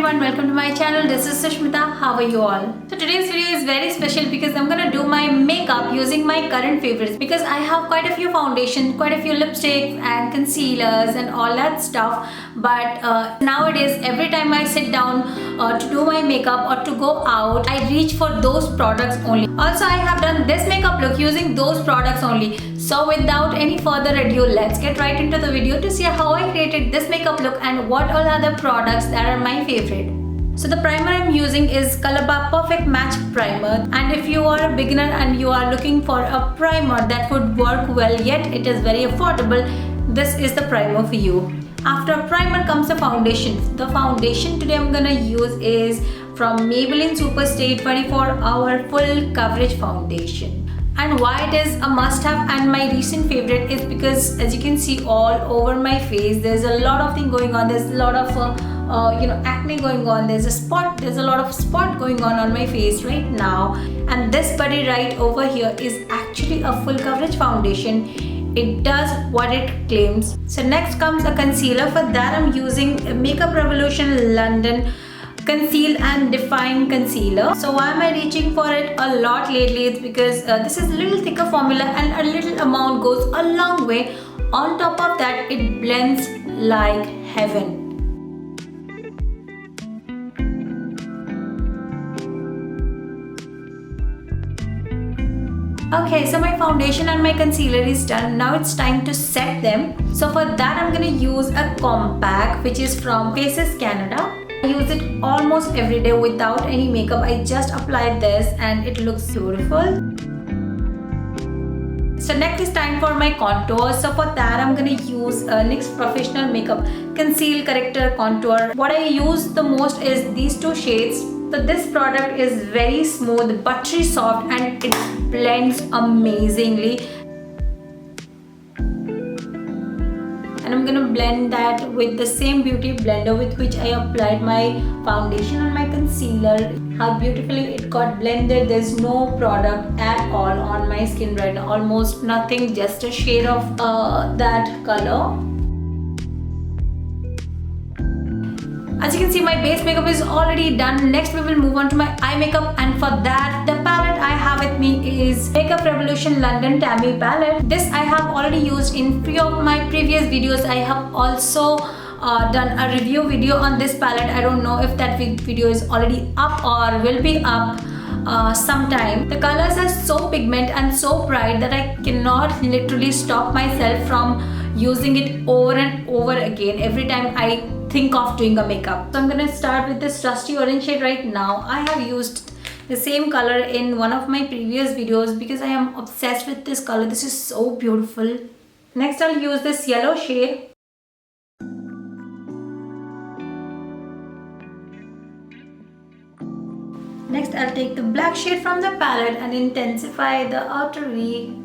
everyone, welcome to my channel. This is Sushmita. How are you all? So today's video is very special because I'm gonna do my makeup using my current favorites because I have quite a few foundations, quite a few lipsticks and concealers and all that stuff. But nowadays, every time I sit down to do my makeup or to go out, I reach for those products only. Also, I have done this makeup look using those products only. So without any further ado, let's get right into the video to see how I created this makeup look and what all are the products that are my favorite. So the primer I'm using is ColourPop Perfect Match Primer, and if you are a beginner and you are looking for a primer that would work well yet it is very affordable, this is the primer for you. After a primer comes a foundation. The foundation today I'm gonna use is from Maybelline Superstay 24-Hour Full Coverage Foundation. And why it is a must-have and my recent favorite is because, as you can see all over my face, there's a lot of thing going on. There's a lot of acne going on. There's a lot of spot going on my face right now. And this buddy right over here is actually a full coverage foundation. It does what it claims. So next comes a concealer. For that I'm using Makeup Revolution London Conceal and Define Concealer. So why am I reaching for it a lot lately? It's because this is a little thicker formula and a little amount goes a long way. On top of that, it blends like heaven. Okay, so my foundation and my concealer is done. Now it's time to set them. So for that I'm gonna use a compact which is from Faces Canada. I use it almost every day without any makeup. I just apply this and it looks beautiful. So next is time for my contour. So for that I'm gonna use NYX Professional Makeup Conceal Corrector Contour. What I use the most is these two shades. So this product is very smooth, buttery soft, and it blends amazingly. And I'm gonna blend that with the same beauty blender with which I applied my foundation and my concealer. How beautifully it got blended. There's no product at all on my skin right now, almost nothing, just a shade of that color. As you can see, my base makeup is already done. Next we will move on to my eye makeup, and for that the palette I have with me is Makeup Revolution London Tammy palette. This I have already used in few of my previous videos. I have also done a review video on this palette. I don't know if that video is already up or will be up sometime. The colors are so pigment and so bright that I cannot literally stop myself from using it over and over again every time I think of doing a makeup. So I'm gonna start with this rusty orange shade right now. I have used the same color in one of my previous videos because I am obsessed with this color. This is so beautiful. Next I'll use this yellow shade. Next I'll take the black shade from the palette and intensify the outer V.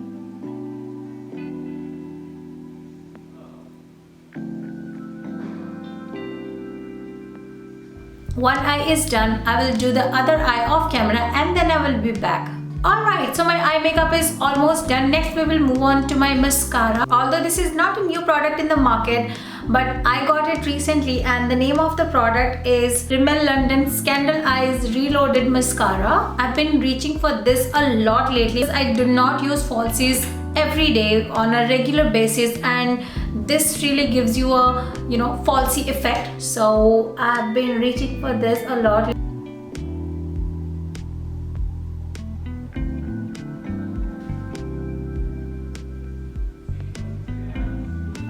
One eye is done. I will do the other eye off camera and then I will be back. Alright, so my eye makeup is almost done. Next we will move on to my mascara. Although this is not a new product in the market, but I got it recently and the name of the product is Rimmel London Scandal Eyes Reloaded Mascara. I've been reaching for this a lot lately. I do not use falsies every day on a regular basis, and this really gives you a falsy effect. So I've been reaching for this a lot.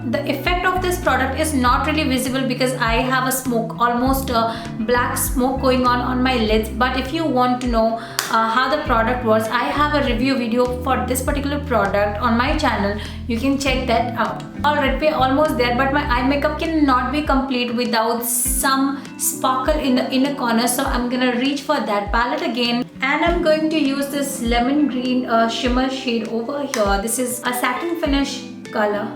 The effect of this product is not really visible because I have a smoke, almost a black smoke going on my lids. But if you want to know how the product works, I have a review video for this particular product on my channel. You can check that out. Alright, we're almost there, but my eye makeup cannot be complete without some sparkle in the inner corner. So I'm gonna reach for that palette again, and I'm going to use this lemon green shimmer shade over here. This is a satin finish color.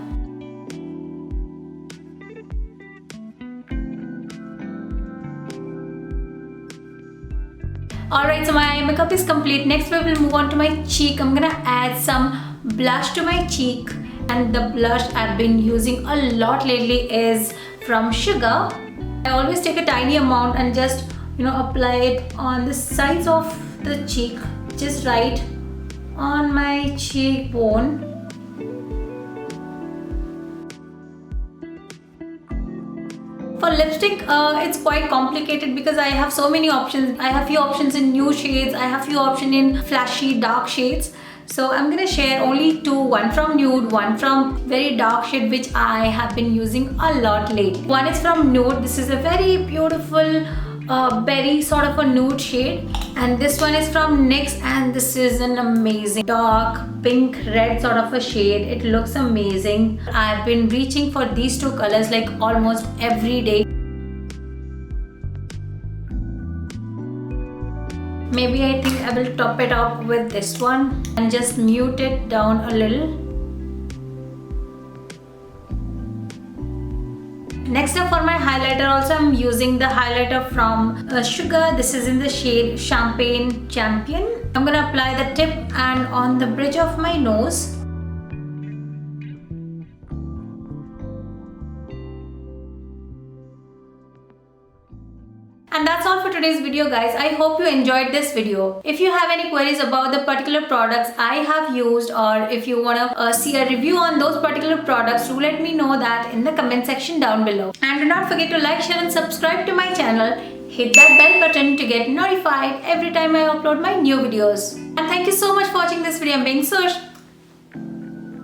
Alright, so my eye makeup is complete. Next we will move on to my cheek. I'm gonna add some blush to my cheek, and the blush I've been using a lot lately is from Sugar. I always take a tiny amount and just apply it on the sides of the cheek, just right on my cheekbone. For lipstick, it's quite complicated because I have so many options. I have few options in nude shades, I have few options in flashy dark shades. So I'm gonna share only two, one from nude, one from very dark shade, which I have been using a lot lately. One is from nude. This is a very beautiful berry sort of a nude shade, and this one is from NYX, and this is an amazing dark pink red sort of a shade. It looks amazing. I've been reaching for these two colors like almost every day. Maybe I think I will top it up with this one and just mute it down a little. Next up, for my highlighter, also I'm using the highlighter from Sugar. This is in the shade Champagne Champion. I'm gonna apply the tip and on the bridge of my nose. And that's all for today's video, guys. I hope you enjoyed this video. If you have any queries about the particular products I have used, or if you want to see a review on those particular products, do let me know that in the comment section down below. And do not forget to like, share and subscribe to my channel. Hit that bell button to get notified every time I upload my new videos. And thank you so much for watching this video. I'm being Sush.